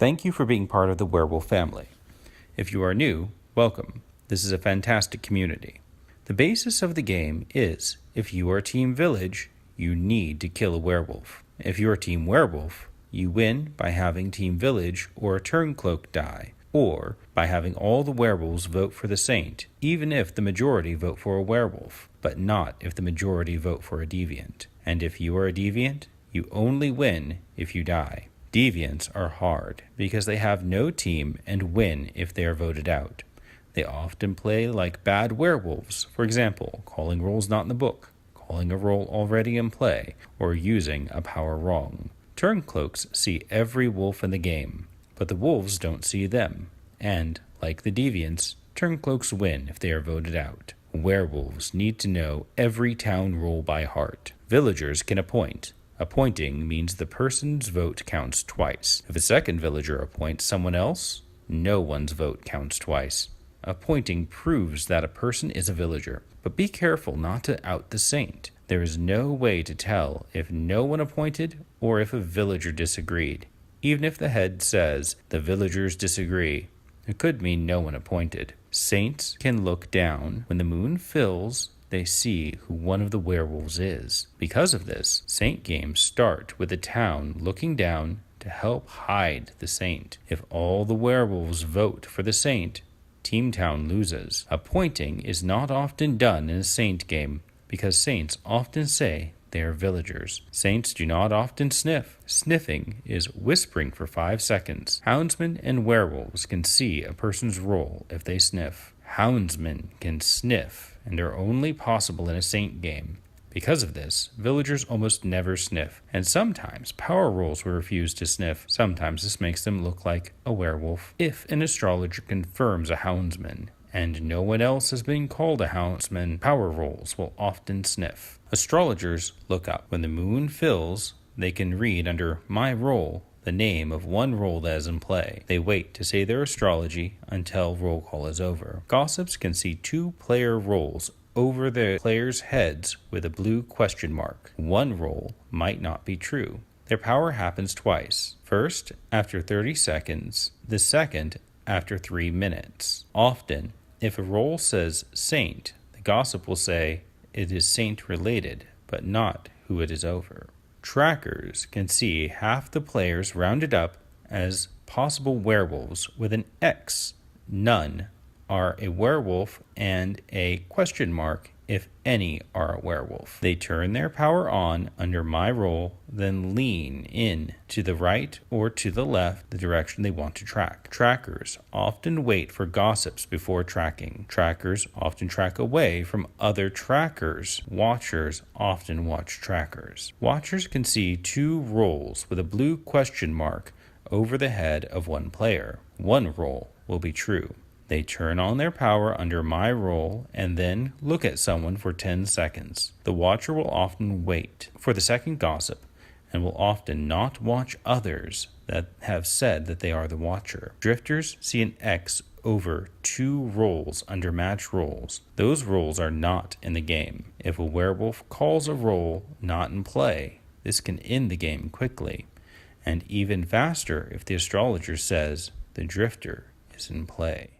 Thank you for being part of the Werewolf family. If you are new, welcome. This is a fantastic community. The basis of the game is, if you are Team Village, you need to kill a werewolf. If you are Team Werewolf, you win by having Team Village or a Turncloak die, or by having all the werewolves vote for the Saint, even if the majority vote for a werewolf, but not if the majority vote for a Deviant. And if you are a Deviant, you only win if you die. Deviants are hard because they have no team and win if they are voted out. They often play like bad werewolves, for example, calling rolls not in the book, calling a roll already in play, or using a power wrong. Turncloaks see every wolf in the game, but the wolves don't see them, and, like the Deviants, Turncloaks win if they are voted out. Werewolves need to know every town roll by heart. Villagers can appoint. Appointing means the person's vote counts twice. If a second villager appoints someone else, no one's vote counts twice. Appointing proves that a person is a villager, but be careful not to out the saint. There is no way to tell if no one appointed or if a villager disagreed. Even if the head says the villagers disagree, it could mean no one appointed. Saints can look down. When the moon fills, they see who one of the werewolves is. Because of this, saint games start with the town looking down to help hide the saint. If all the werewolves vote for the saint, Team Town loses. Appointing is not often done in a saint game because saints often say they are villagers. Saints do not often sniff. Sniffing is whispering for 5 seconds. Houndsmen and werewolves can see a person's roll if they sniff. Houndsmen can sniff and are only possible in a saint game. Because of this, villagers almost never sniff, and sometimes power rolls will refuse to sniff. Sometimes this makes them look like a werewolf. If an astrologer confirms a houndsman, and no one else has been called a houndsman, power rolls will often sniff. Astrologers look up. When the moon fills, they can read under My Roll the name of one roll that is in play. They wait to say their astrology until roll call is over. Gossips can see 2 player rolls over the players' heads with a blue question mark. One roll might not be true. Their power happens twice. First, after 30 seconds. The second, after 3 minutes. Often, if a roll says saint, the gossip will say it is saint related, but not who it is over. Trackers can see half the players rounded up as possible werewolves with an X. None are a werewolf and a question mark if any are a werewolf. They turn their power on under My Roll, then lean in to the right or to the left, the direction they want to track. Trackers often wait for gossips before tracking. Trackers often track away from other trackers. Watchers often watch trackers. Watchers can see 2 rolls with a blue question mark over the head of one player. One roll will be true. They turn on their power under My Roll and then look at someone for 10 seconds. The watcher will often wait for the second gossip and will often not watch others that have said that they are the watcher. Drifters see an X over 2 rolls under match rolls. Those rolls are not in the game. If a werewolf calls a roll not in play, this can end the game quickly, and even faster if the astrologer says the drifter is in play.